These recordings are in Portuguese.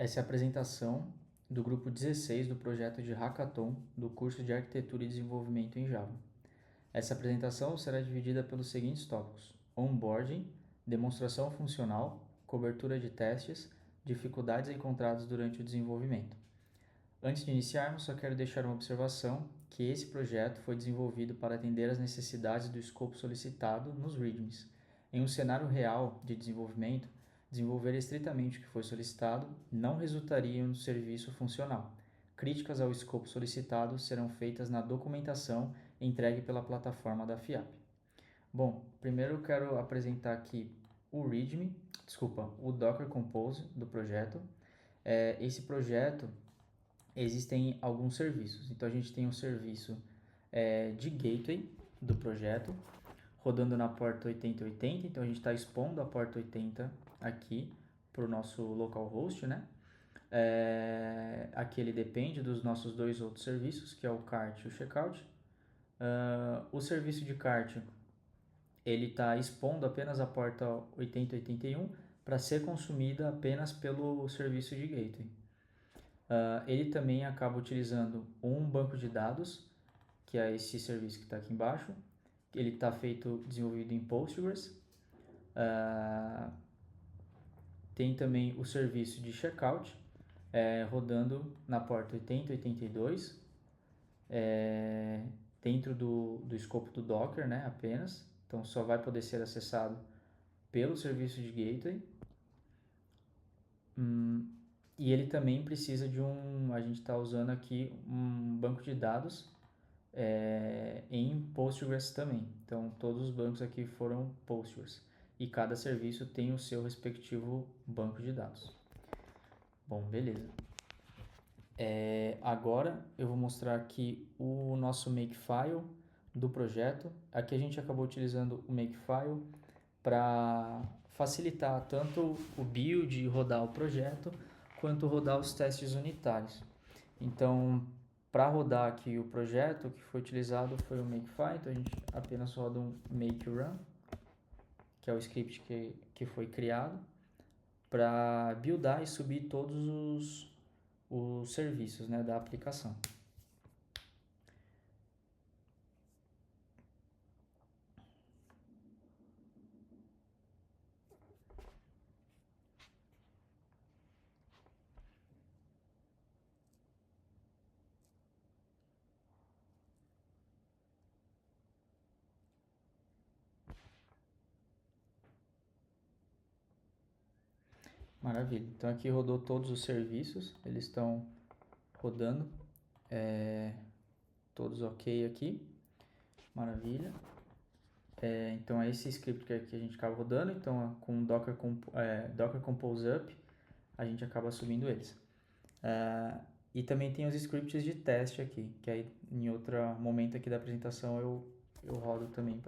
Essa é a apresentação do grupo 16 do projeto de Hackathon do curso de Arquitetura e Desenvolvimento em Java. Essa apresentação será dividida pelos seguintes tópicos: onboarding, demonstração funcional, cobertura de testes, dificuldades encontradas durante o desenvolvimento. Antes de iniciarmos, só quero deixar uma observação que esse projeto foi desenvolvido para atender às necessidades do escopo solicitado nos READMEs. Em um cenário real de desenvolvimento, desenvolver estritamente o que foi solicitado não resultaria em um serviço funcional. Críticas ao escopo solicitado serão feitas na documentação entregue pela plataforma da FIAP. Bom, primeiro eu quero apresentar aqui o Docker Compose do projeto. Esse projeto existem alguns serviços. Então a gente tem um serviço de gateway do projeto rodando na porta 8080. Então a gente está expondo a porta 80 aqui para o nosso localhost, né? Aqui ele depende dos nossos dois outros serviços, que é o cart e o checkout. O serviço de cart ele está expondo apenas a porta 8081 para ser consumida apenas pelo serviço de gateway. Ele também acaba utilizando um banco de dados, que é esse serviço que está aqui embaixo. Ele está desenvolvido em Postgres. Tem também o serviço de checkout, rodando na porta 8082, dentro do escopo do Docker, né, apenas. Então só vai poder ser acessado pelo serviço de gateway. E ele também precisa a gente está usando aqui um banco de dados em Postgres também. Então todos os bancos aqui foram Postgres e cada serviço tem o seu respectivo banco de dados. Bom, beleza. Agora eu vou mostrar aqui o nosso Makefile do projeto. Aqui a gente acabou utilizando o Makefile para facilitar tanto o build e rodar o projeto, quanto rodar os testes unitários. Então, para rodar aqui o projeto, o que foi utilizado foi o Makefile. Então a gente apenas roda um make run, que é o script que foi criado para buildar e subir todos os serviços, né, da aplicação. Maravilha. Então aqui rodou todos os serviços, eles estão rodando, todos ok aqui. Maravilha. Então é esse script que a gente acaba rodando. Então com Docker Compose Up a gente acaba subindo eles. E também tem os scripts de teste aqui, que aí em outro momento aqui da apresentação eu rodo também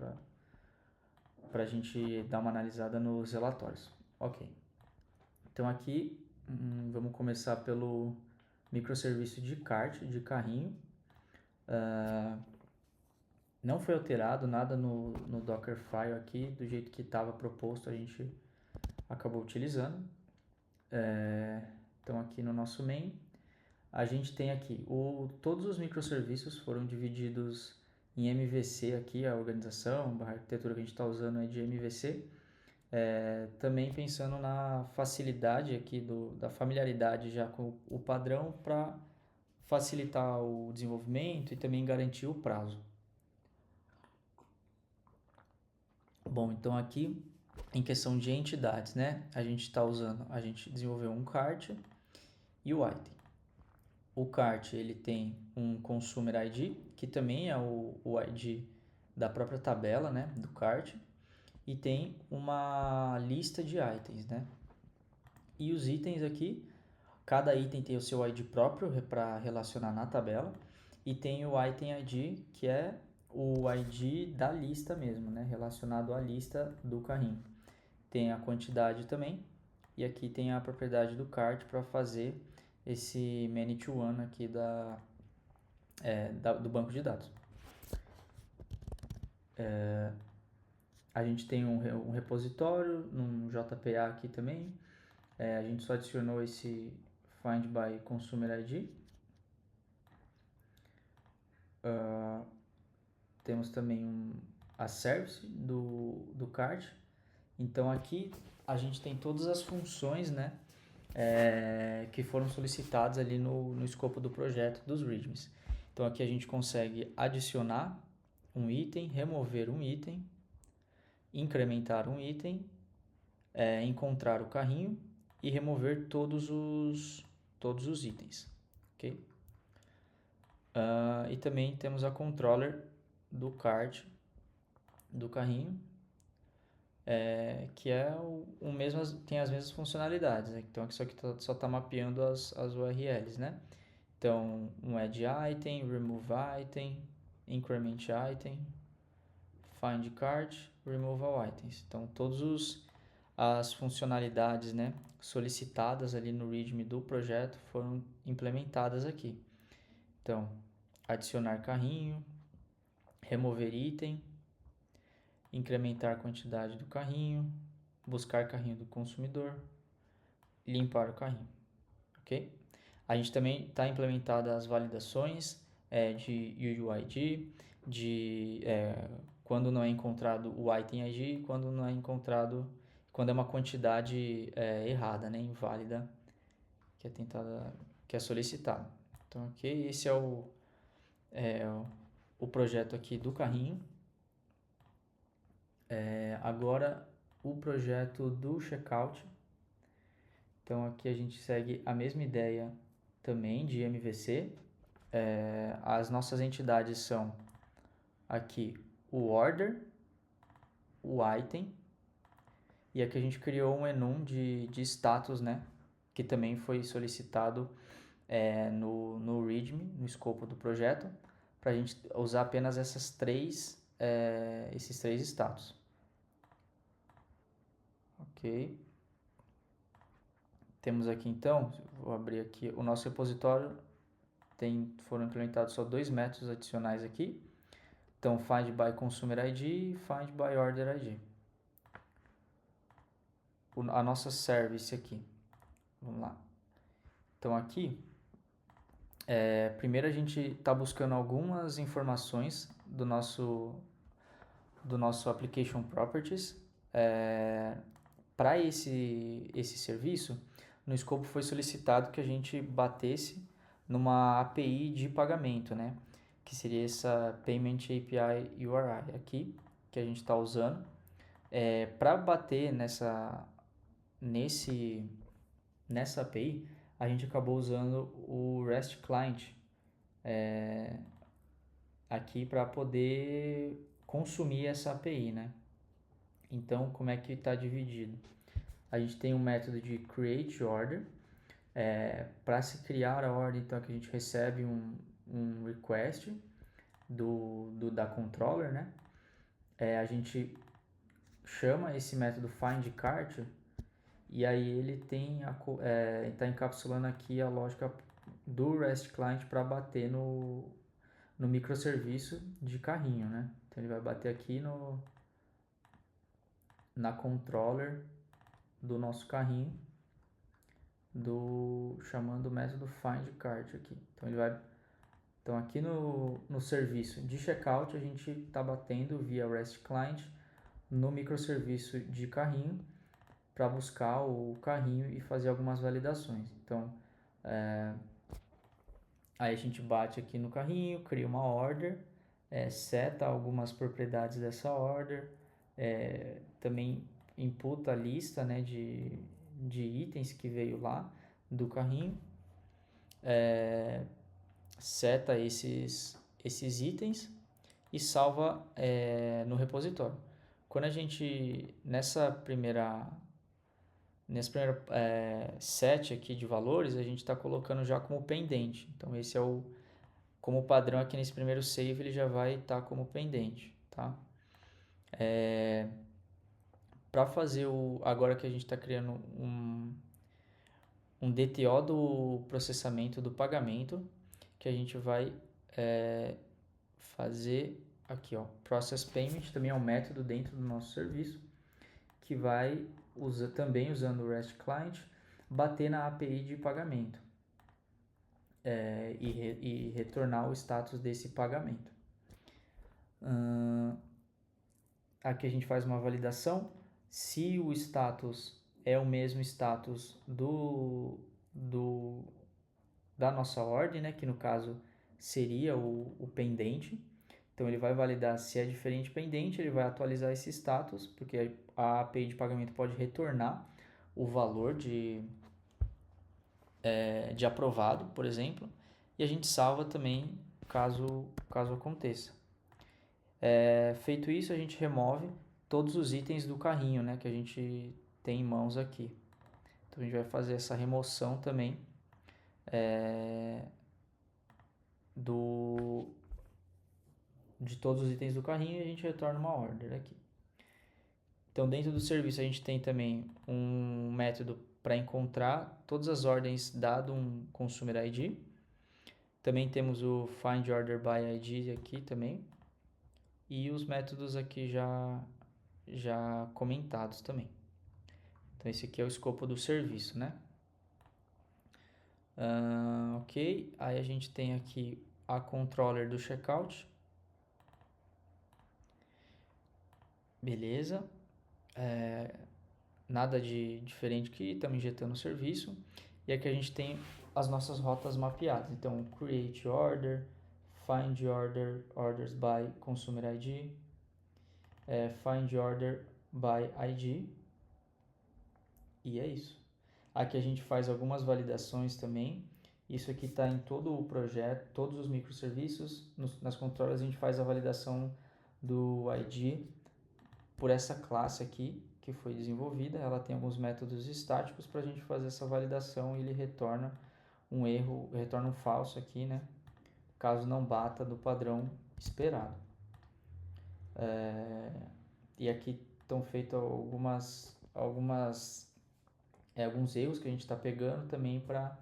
para a gente dar uma analisada nos relatórios. Ok. Então aqui vamos começar pelo microserviço de cart, de carrinho. Não foi alterado nada no Dockerfile aqui, do jeito que estava proposto a gente acabou utilizando. Então aqui no nosso main a gente tem aqui todos os microserviços foram divididos em MVC aqui, a organização, a arquitetura que a gente está usando é de MVC. Também pensando na facilidade aqui da familiaridade já com o padrão para facilitar o desenvolvimento e também garantir o prazo. Bom, então aqui em questão de entidades, né? A gente desenvolveu um cart e o item. O cart ele tem um consumer ID, que também é o ID da própria tabela, né, do cart, e tem uma lista de itens, né? E os itens aqui, cada item tem o seu ID próprio para relacionar na tabela, e tem o item ID, que é o ID da lista mesmo, né, relacionado à lista do carrinho. Tem a quantidade também, e aqui tem a propriedade do cart para fazer esse many to one aqui do banco de dados. A gente tem um repositório, num JPA aqui também. A gente só adicionou esse find by consumer ID. Temos também a service do cart. Então aqui a gente tem todas as funções, né, que foram solicitadas ali no escopo do projeto dos READMEs. Então aqui a gente consegue adicionar um item, remover um item, incrementar um item, encontrar o carrinho e remover todos os itens, ok? E também temos a controller do cart, do carrinho, que é o mesmo, tem as mesmas funcionalidades, né? Então isso aqui só está mapeando as URLs, né? Então, um add item, remove item, increment item, find cart, remove all items. Então, todas as funcionalidades, né, solicitadas ali no README do projeto foram implementadas aqui. Então, adicionar carrinho, remover item, incrementar a quantidade do carrinho, buscar carrinho do consumidor, limpar o carrinho, ok? A gente também está implementada as validações de UUID, de quando não é encontrado o item ID, quando não é encontrado, quando é uma quantidade errada, né, inválida, que é solicitada. Então, ok, esse é o projeto aqui do carrinho. Agora, o projeto do checkout. Então, aqui a gente segue a mesma ideia também de MVC. As nossas entidades são aqui o order, o item, e aqui a gente criou um enum de status, né, que também foi solicitado no README, no escopo do projeto, para a gente usar apenas esses três status. Ok. Temos aqui então, vou abrir aqui o nosso repositório, foram implementados só 2 métodos adicionais aqui. Então, find by consumer ID e find by order ID. A nossa service aqui. Vamos lá. Então, aqui, primeiro a gente está buscando algumas informações do nosso application properties. Para esse serviço, no escopo foi solicitado que a gente batesse numa API de pagamento, né? Que seria essa Payment API URI aqui, que a gente está usando. Para bater nessa API, a gente acabou usando o REST Client aqui para poder consumir essa API, né? Então, como é que está dividido? A gente tem um método de create order. Para se criar a ordem, então aqui a gente recebe um request da controller, né? A gente chama esse método findCart e aí ele está encapsulando aqui a lógica do REST Client para bater no microserviço de carrinho, né? Então ele vai bater aqui na controller do nosso carrinho, chamando o método findCart aqui. Então aqui no serviço de checkout a gente está batendo via REST Client no microserviço de carrinho para buscar o carrinho e fazer algumas validações. Então aí a gente bate aqui no carrinho, cria uma order, seta algumas propriedades dessa order, também imputa a lista, né, de itens que veio lá do carrinho, seta esses itens e salva no repositório. Quando a gente, nessa primeira set aqui de valores, a gente está colocando já como pendente. Então esse é como padrão aqui nesse primeiro save, ele já vai estar como pendente, tá? Para fazer agora que a gente está criando um DTO do processamento do pagamento, que a gente vai fazer aqui, ó, Process Payment, também é um método dentro do nosso serviço, que vai também usando o REST Client, bater na API de pagamento. e retornar o status desse pagamento. Aqui a gente faz uma validação. Se o status é o mesmo status da nossa ordem, né, que no caso seria o pendente. Então ele vai validar se é diferente pendente, ele vai atualizar esse status, porque a API de pagamento pode retornar o valor de aprovado, por exemplo, e a gente salva também caso aconteça. Feito isso, a gente remove todos os itens do carrinho, né, que a gente tem em mãos aqui. Então a gente vai fazer essa remoção também de todos os itens do carrinho e a gente retorna uma order aqui. Então dentro do serviço a gente tem também um método para encontrar todas as ordens dado um Consumer ID. Também temos o Find Order by ID aqui também. E os métodos aqui já comentados também. Então esse aqui é o escopo do serviço, né? Ok, aí a gente tem aqui a controller do checkout. Beleza. Nada de diferente aqui, estamos injetando o serviço. E aqui a gente tem as nossas rotas mapeadas. Então, create order, find order, orders by consumer ID, find order by ID. E é isso. Aqui a gente faz algumas validações também. Isso aqui está em todo o projeto, todos os microserviços. Nas controllers a gente faz a validação do ID por essa classe aqui que foi desenvolvida. Ela tem alguns métodos estáticos para a gente fazer essa validação e ele retorna um erro, retorna um falso aqui, né? Caso não bata do padrão esperado. E aqui estão feitos alguns erros que a gente está pegando também para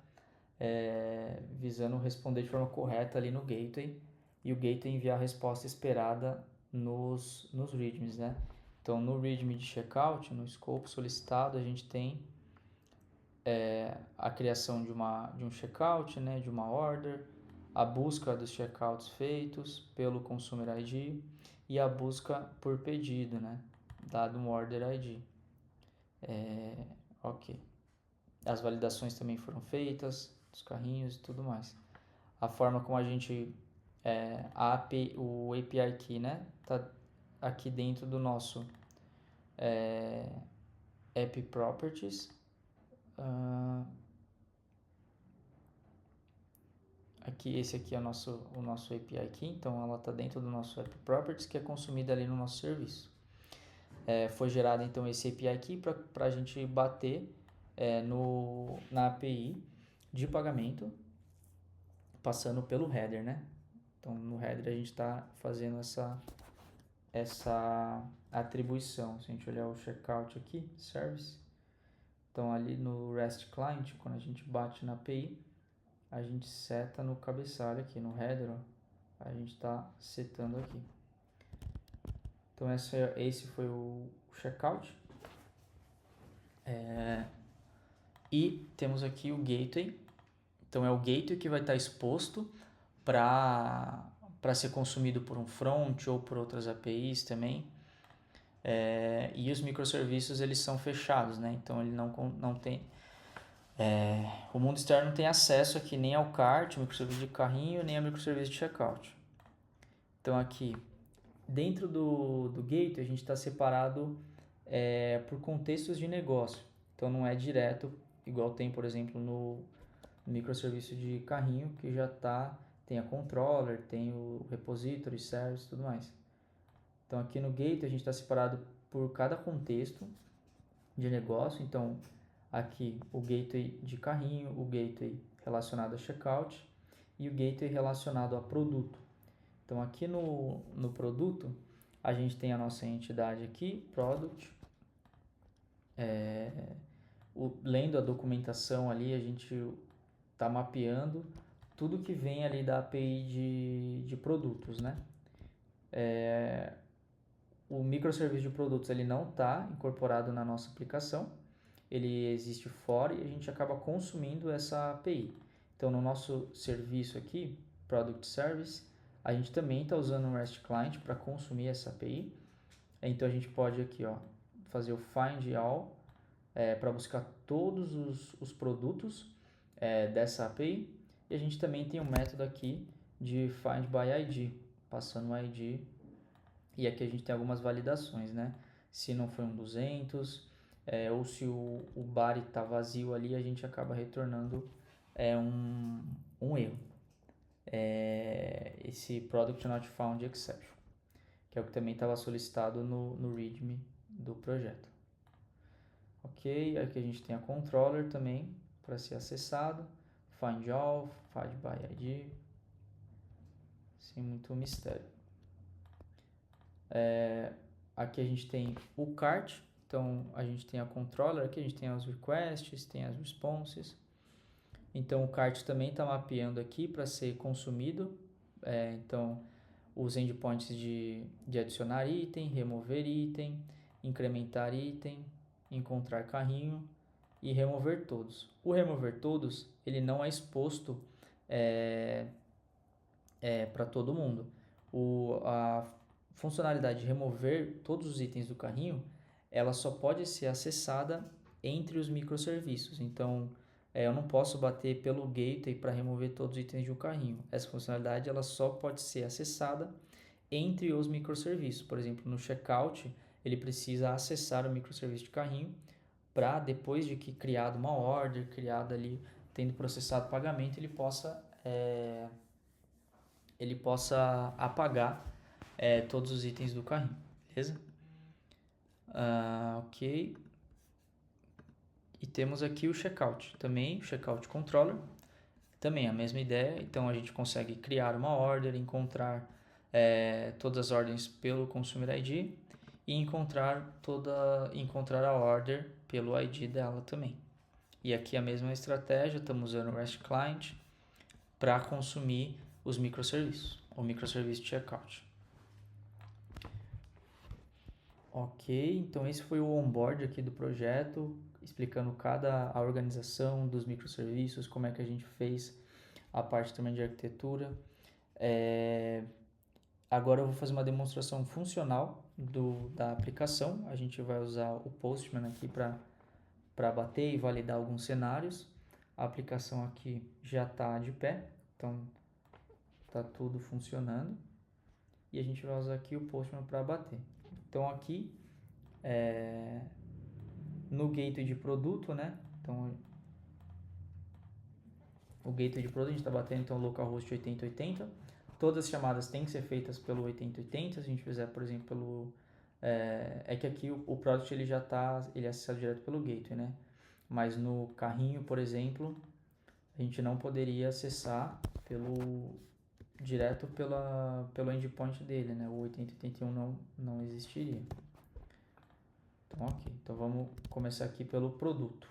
visando responder de forma correta ali no gateway e o gateway enviar a resposta esperada nos readmes, né? Então no readme de checkout, no escopo solicitado, a gente tem a criação de um checkout, né, de uma order, a busca dos checkouts feitos pelo Consumer ID e a busca por pedido, né, dado um Order ID. Ok. As validações também foram feitas, dos carrinhos e tudo mais. A forma como a gente... o API Key, né, tá aqui dentro do nosso App Properties. Esse aqui é o nosso API Key, então ela está dentro do nosso App Properties, que é consumida ali no nosso serviço. Foi gerado então esse API Key para a gente bater na API de pagamento, passando pelo header, né? Então no header a gente está fazendo essa atribuição. Se a gente olhar o checkout aqui, service, então ali no REST Client, quando a gente bate na API, a gente seta no cabeçalho aqui, no header, ó, a gente está setando aqui. Então esse foi o checkout. E temos aqui o gateway. Então é o gateway que vai estar exposto para ser consumido por um front ou por outras APIs também. E os microserviços eles são fechados, né? Então ele não tem... o mundo externo não tem acesso aqui nem ao cart, microserviço de carrinho, nem ao microserviço de checkout. Então aqui, dentro do gateway, a gente está separado por contextos de negócio. Então não é direto, igual tem, por exemplo, no microserviço de carrinho, que já tem a controller, tem o repository, service e tudo mais. Então aqui no gateway a gente está separado por cada contexto de negócio. Então aqui o gateway de carrinho, o gateway relacionado a checkout e o gateway relacionado a produto. Então aqui no produto a gente tem a nossa entidade aqui, product. Lendo a documentação ali, a gente está mapeando tudo que vem ali da API de produtos, né? O microserviço de produtos ele não está incorporado na nossa aplicação, ele existe fora e a gente acaba consumindo essa API. Então, no nosso serviço aqui, Product Service, a gente também está usando o REST Client para consumir essa API. Então, a gente pode aqui, ó, fazer o Find All para buscar todos os produtos dessa API. E a gente também tem um método aqui de Find by ID, passando o ID. E aqui a gente tem algumas validações, né? Se não foi um 200, ou se o body está vazio ali, a gente acaba retornando um erro. Esse Product Not Found Exception, que é o que também estava solicitado no README do projeto. Ok, aqui a gente tem a controller também para ser acessado, Find All, Find by ID, sem muito mistério. Aqui a gente tem o cart, então a gente tem a controller, aqui a gente tem as requests, tem as responses. Então o cart também está mapeando aqui para ser consumido. Então os endpoints de adicionar item, remover item, incrementar item, encontrar carrinho e remover todos. O remover todos ele não é exposto para todo mundo. A funcionalidade de remover todos os itens do carrinho, ela só pode ser acessada entre os microserviços. Então, eu não posso bater pelo gateway para remover todos os itens de um carrinho. Essa funcionalidade ela só pode ser acessada entre os microserviços. Por exemplo, no checkout, ele precisa acessar o microserviço de carrinho para depois de que criado uma order, criado ali, tendo processado o pagamento, ele possa apagar todos os itens do carrinho, beleza? Ok. E temos aqui o checkout, também o checkout controller, também a mesma ideia. Então a gente consegue criar uma order, encontrar todas as ordens pelo Consumer ID e encontrar a order pelo ID dela também. E aqui a mesma estratégia, estamos usando o REST Client para consumir os microserviços, o microserviço checkout. Ok, então esse foi o onboard aqui do projeto, explicando a organização dos microserviços, como é que a gente fez a parte também de arquitetura. Agora eu vou fazer uma demonstração funcional da aplicação. A gente vai usar o Postman aqui para bater e validar alguns cenários. A aplicação aqui já está de pé, então está tudo funcionando. E a gente vai usar aqui o Postman para bater. Então aqui no gateway de produto, né? Então o gateway de produto a gente está batendo então localhost 8080. Todas as chamadas têm que ser feitas pelo 8080. Se a gente fizer, por exemplo, pelo que aqui o product ele é acessado direto pelo gateway, né? Mas no carrinho, por exemplo, a gente não poderia acessar direto pelo endpoint dele, né? O 8081 não existiria. Então, ok. Então, vamos começar aqui pelo produto.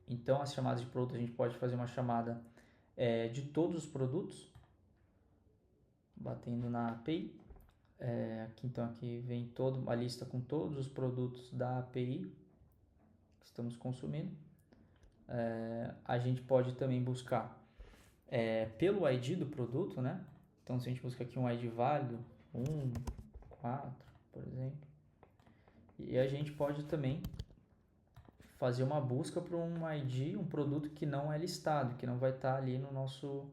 Então, as chamadas de produto, a gente pode fazer uma chamada de todos os produtos, batendo na API. Aqui vem a lista com todos os produtos da API que estamos consumindo. A gente pode também buscar pelo ID do produto, né? Então, se a gente busca aqui um ID válido, 1, 4, por exemplo. E a gente pode também fazer uma busca para um ID, um produto que não é listado, que não vai estar ali no nosso...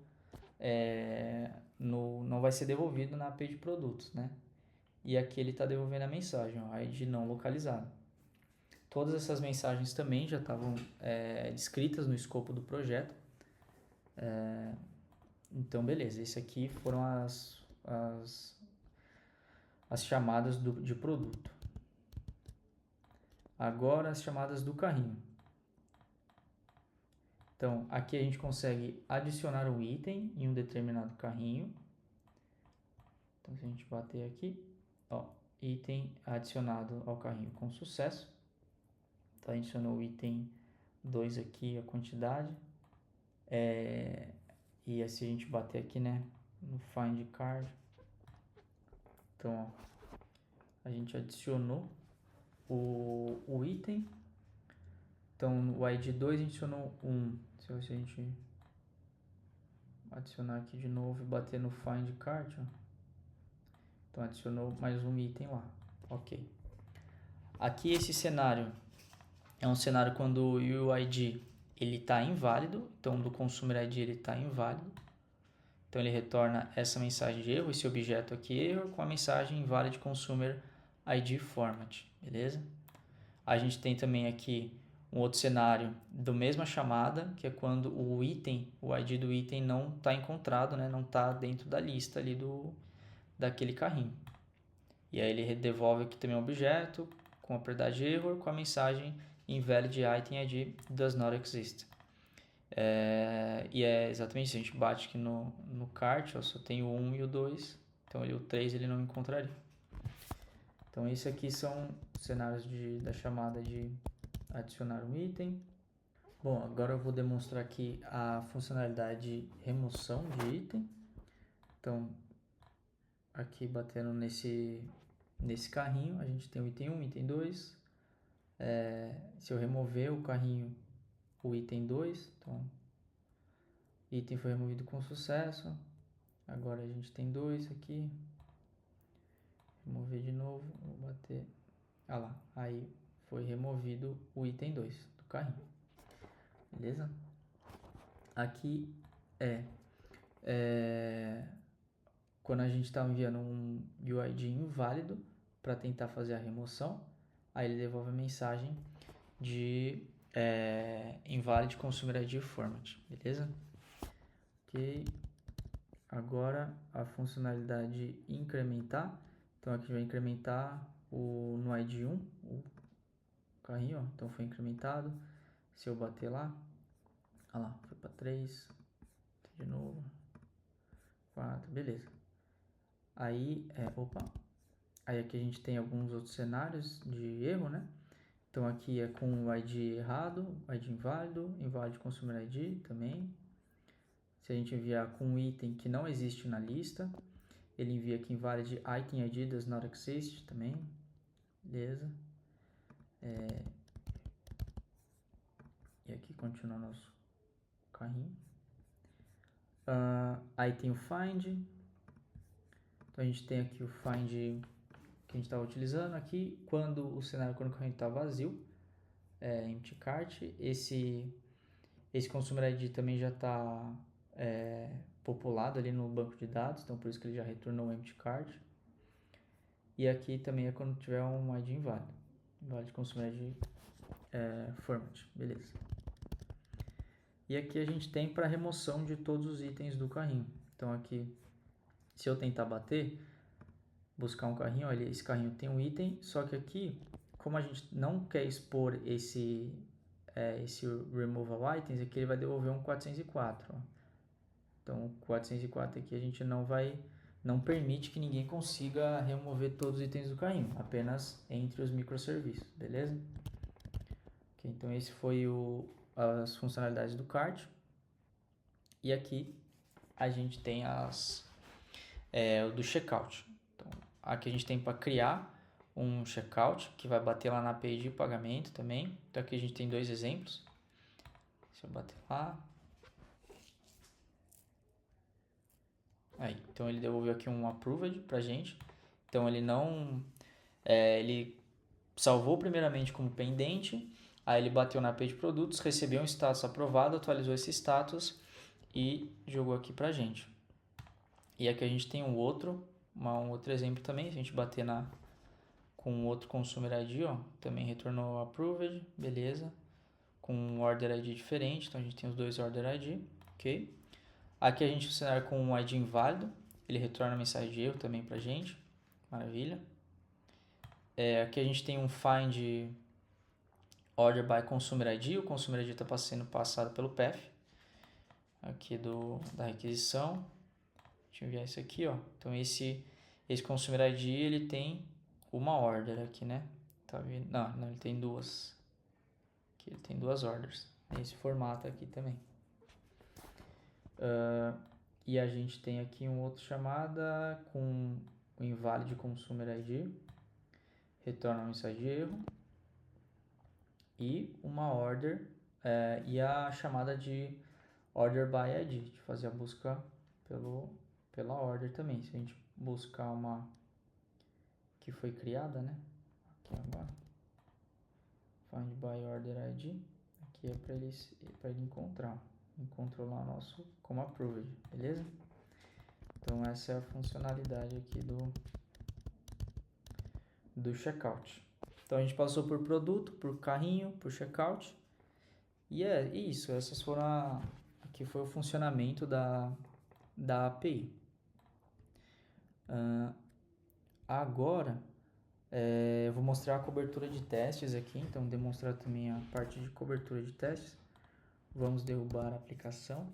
não vai ser devolvido na API de produtos, né? E aqui ele está devolvendo a mensagem, ó, ID não localizado. Todas essas mensagens também já estavam descritas no escopo do projeto. Então, beleza. Esse aqui foram as chamadas de produto. Agora, as chamadas do carrinho. Então, aqui a gente consegue adicionar um item em um determinado carrinho. Então, se a gente bater aqui, ó, item adicionado ao carrinho com sucesso. Então, adicionou o item 2 aqui, a quantidade. E se a gente bater aqui, né, no Find Card, então, ó, a gente adicionou o item. Então, o ID 2 a gente adicionou 1. Se a gente adicionar aqui de novo e bater no find cart, ó. Então adicionou mais um item lá, ok. Aqui esse cenário é um cenário quando o UID ele está inválido, então do Consumer ID ele está inválido. Então ele retorna essa mensagem de erro, esse objeto aqui error, com a mensagem invalid consumer ID format, beleza? A gente tem também aqui um outro cenário da mesma chamada, que é quando o item, o ID do item não está encontrado, né? Não está dentro da lista ali daquele carrinho. E aí ele devolve aqui também um objeto com a propriedade error com a mensagem invalid item ID does not exist. E é exatamente isso, a gente bate aqui no cart, ó, só tem o 1 e o 2, então o 3 ele não encontraria. Então esses aqui são cenários da chamada de adicionar um item. Bom, agora eu vou demonstrar aqui a funcionalidade de remoção de item. Então, aqui batendo nesse carrinho, a gente tem o item 1, item 2. Se eu remover o carrinho, o item 2, então, item foi removido com sucesso. Agora a gente tem 2 aqui. Remover de novo, vou bater. Ah lá, aí foi removido o item 2 do carrinho. Beleza? Aqui quando a gente está enviando um UID inválido para tentar fazer a remoção, aí ele devolve a mensagem de invalid consumer ID format, beleza? Ok. Agora a funcionalidade incrementar. Então aqui vai incrementar no ID 1, o carrinho, ó. Então foi incrementado. Se eu bater lá, olha lá, foi para 3, de novo, 4, beleza. Aí, aí aqui a gente tem alguns outros cenários de erro, né? Então aqui é com o ID errado, ID inválido, inválido consumer ID também. Se a gente enviar com um item que não existe na lista, ele envia aqui invalid item ID does not exist também, beleza? E aqui continua nosso carrinho. Aí tem o find. Então a gente tem aqui o find que a gente estava utilizando aqui. Quando o carrinho está vazio, empty cart, esse consumer ID também já está populado ali no banco de dados, então por isso que ele já retornou o empty cart. E aqui também é quando tiver um ID inválido, invalid consumer ID format, beleza. E aqui a gente tem para remoção de todos os itens do carrinho. Então aqui, se eu tentar bater, buscar um carrinho, olha, esse carrinho tem um item, só que aqui, como a gente não quer expor esse removal items, aqui ele vai devolver um 404. Ó. Então, o 404 aqui a gente não permite que ninguém consiga remover todos os itens do carrinho, apenas entre os microserviços, beleza? Okay, então, esse foi as funcionalidades do cart. E aqui a gente tem o do checkout. Então, aqui a gente tem para criar um checkout que vai bater lá na API de pagamento também. Então, aqui a gente tem 2 exemplos. Se eu bater lá. Aí, então ele devolveu aqui um approved pra gente. Então ele não. Ele salvou primeiramente como pendente. Aí ele bateu na API de produtos, recebeu um status aprovado, atualizou esse status e jogou aqui pra gente. E aqui a gente tem um outro exemplo também. Se a gente bater com um outro consumer ID, ó, também retornou approved, beleza. Com um order ID diferente, então a gente tem os dois order ID, ok? Aqui a gente cenário com um ID inválido, ele retorna a mensagem de erro também pra gente, maravilha. Aqui a gente tem um find order by consumer ID, o consumer ID está sendo passado pelo path, aqui da requisição. Deixa eu enviar isso aqui, ó. Então esse consumer ID ele tem uma order aqui, né? Tá vendo? Não, ele tem duas. Aqui ele tem 2 orders, nesse formato aqui também. E a gente tem aqui um outro chamada com o invalid consumer ID, retorna uma mensagem de erro, e uma order, e a chamada de order by ID, de fazer a busca pela order também. Se a gente buscar uma que foi criada, né? Aqui agora, find by order ID, aqui é para ele encontrar. Encontrou lá nosso como approved, beleza? Então essa é a funcionalidade aqui do checkout. Então a gente passou por produto, por carrinho, por checkout. E é isso, essas foram aqui foi o funcionamento da API. Agora eu vou mostrar a cobertura de testes aqui, então demonstrar também a parte de cobertura de testes. Vamos derrubar a aplicação.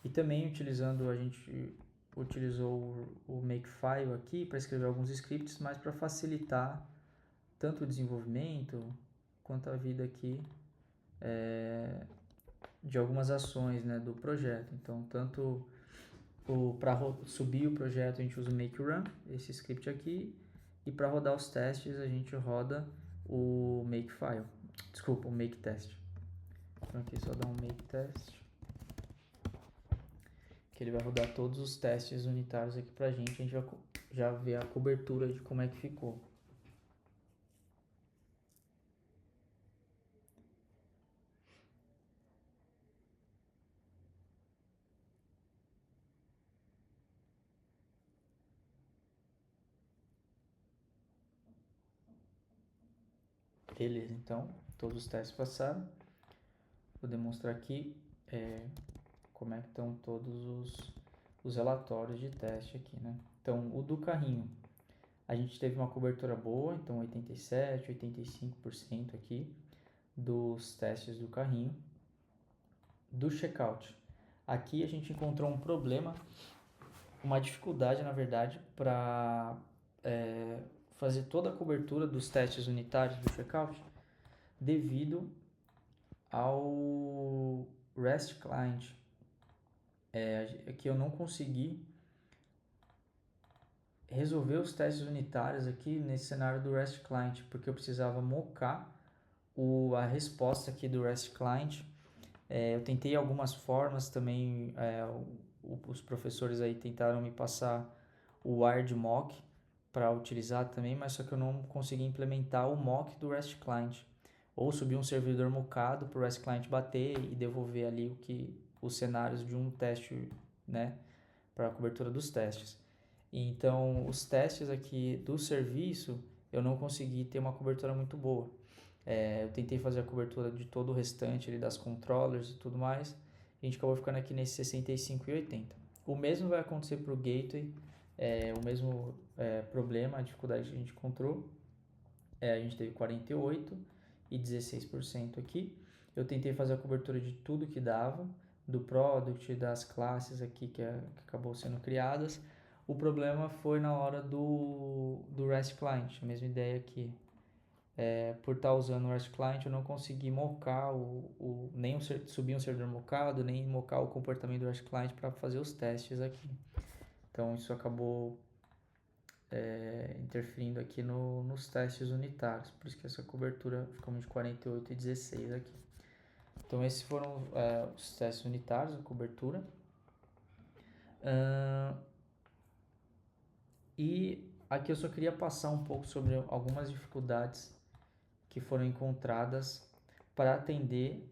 E também a gente utilizou o Makefile aqui para escrever alguns scripts, mas para facilitar tanto o desenvolvimento quanto a vida aqui de algumas ações, né, do projeto. Então, tanto para subir o projeto a gente usa o makerun, esse script aqui, e para rodar os testes a gente roda o Makefile, desculpa, o Maketest. Então aqui só dá um Maketest, que ele vai rodar todos os testes unitários aqui pra gente, a gente vai já ver a cobertura de como é que ficou. Beleza, então todos os testes passaram. Vou demonstrar aqui como é que estão todos os relatórios de teste aqui, né? Então, o do carrinho, a gente teve uma cobertura boa, então 87%, 85% aqui dos testes do carrinho. Do checkout, aqui a gente encontrou um problema, uma dificuldade, na verdade, para fazer toda a cobertura dos testes unitários do checkout devido ao REST Client. Aqui eu não consegui resolver os testes unitários aqui nesse cenário do REST Client, porque eu precisava mocar a resposta aqui do REST Client. Eu tentei algumas formas também, os professores aí tentaram me passar o Wired Mock para utilizar também, mas só que eu não consegui implementar o mock do REST Client. Ou subir um servidor mocado para o REST Client bater e devolver ali os cenários de um teste, né, para a cobertura dos testes. Então, os testes aqui do serviço, eu não consegui ter uma cobertura muito boa. Eu tentei fazer a cobertura de todo o restante ali, das controllers e tudo mais, e a gente acabou ficando aqui nesse 65 e 80. O mesmo vai acontecer para o gateway, o mesmo problema, a dificuldade que a gente encontrou, a gente teve 48% e 16% aqui. Eu tentei fazer a cobertura de tudo que dava, do product, das classes aqui que acabou sendo criadas. O problema foi na hora do REST Client, a mesma ideia aqui. Por estar usando o REST Client, eu não consegui mocar nem subir um servidor mocado, nem mocar o comportamento do REST Client para fazer os testes aqui. Então isso acabou interferindo aqui nos testes unitários, por isso que essa cobertura ficou de 48 e 16 aqui. Então esses foram os testes unitários, a cobertura. E aqui eu só queria passar um pouco sobre algumas dificuldades que foram encontradas para atender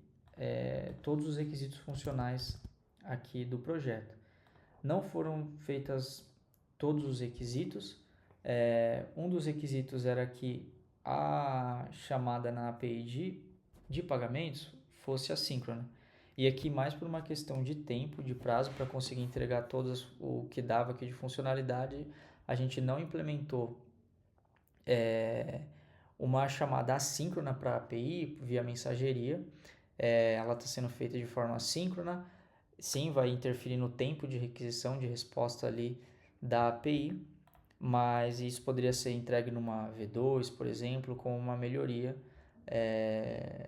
todos os requisitos funcionais aqui do projeto. Não foram feitas todos os requisitos. Um dos requisitos era que a chamada na API de pagamentos fosse assíncrona. E aqui, mais por uma questão de tempo, de prazo, para conseguir entregar todas o que dava aqui de funcionalidade, a gente não implementou uma chamada assíncrona para a API via mensageria. Ela está sendo feita de forma assíncrona. Sim, vai interferir no tempo de requisição de resposta ali da API, mas isso poderia ser entregue numa V2, por exemplo, com uma melhoria.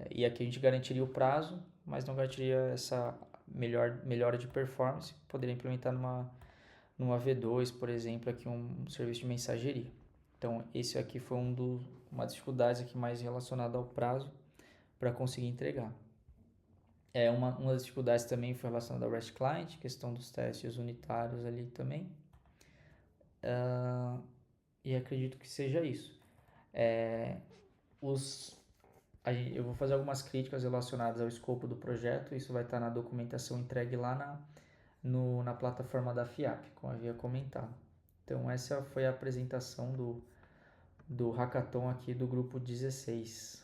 E aqui a gente garantiria o prazo, mas não garantiria essa melhora de performance. Poderia implementar numa V2, por exemplo, aqui um serviço de mensageria. Então, esse aqui foi uma dificuldade aqui mais relacionada ao prazo para conseguir entregar. Uma das dificuldades também foi relacionada ao REST Client, questão dos testes unitários ali também. E acredito que seja isso. Eu vou fazer algumas críticas relacionadas ao escopo do projeto, isso vai estar na documentação entregue lá na plataforma da FIAP, como havia comentado. Então essa foi a apresentação do hackathon aqui do grupo 16.